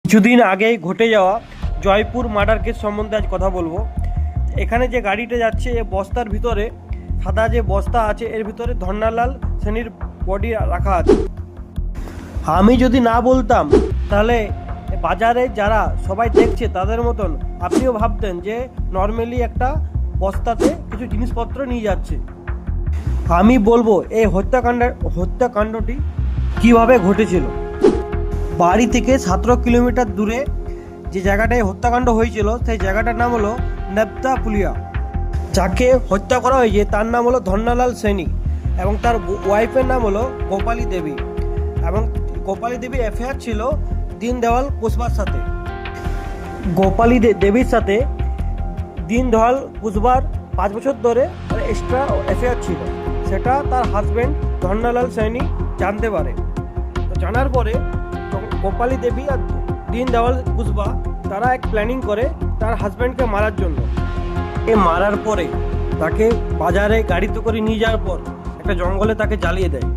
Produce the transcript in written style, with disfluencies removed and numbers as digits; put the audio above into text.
কিছুদিন আগেই ঘটে যাওয়া জয়পুর মার্ডার কেস সম্বন্ধে আজ কথা বলবো। এখানে যে গাড়িটা যাচ্ছে এ বস্তার ভিতরে, সাদা যে বস্তা আছে এর ভিতরে ধন্নালাল সেনের বডি রাখা আছে। আমি যদি না বলতাম তাহলে বাজারে যারা সবাই দেখছে তাদের মতন আপনিও ভাবতেন যে নর্মালি একটা বস্তাতে কিছু জিনিসপত্র নিয়ে যাচ্ছে। আমি বলবো এই হত্যাকাণ্ডটি কিভাবে ঘটেছিল। বাড়ি থেকে 17 কিলোমিটার দূরে যে জায়গাটায় হত্যাকাণ্ড হয়েছিল সেই জায়গাটার নাম হলো নেপ্তা পুলিয়া। যাকে হত্যা করা হয়েছে তার নাম হলো ধন্নালাল সেনী এবং তার ওয়াইফের নাম হলো গোপালী দেবী। এবং গোপালী দেবীর অ্যাফেয়ার ছিল দীনদয়াল কুশবার সাথে। গোপালী দেবীর সাথে দীনদয়াল কুশবার 5 বছর ধরে এক্সট্রা অ্যাফেয়ার ছিল, সেটা তার হাজব্যান্ড ধন্নালাল সেনী জানতে পারে। তো জানার পরে গোপালী দেবী আর দীনদয়াল কুশবা তারা এক প্ল্যানিং করে তার হাজব্যান্ডকে মারার জন্য। মারার পরে তাকে বাজারে গাড়িতে করে নিয়ে যাওয়ার পর একটা জঙ্গলে তাকে জ্বালিয়ে দেয়।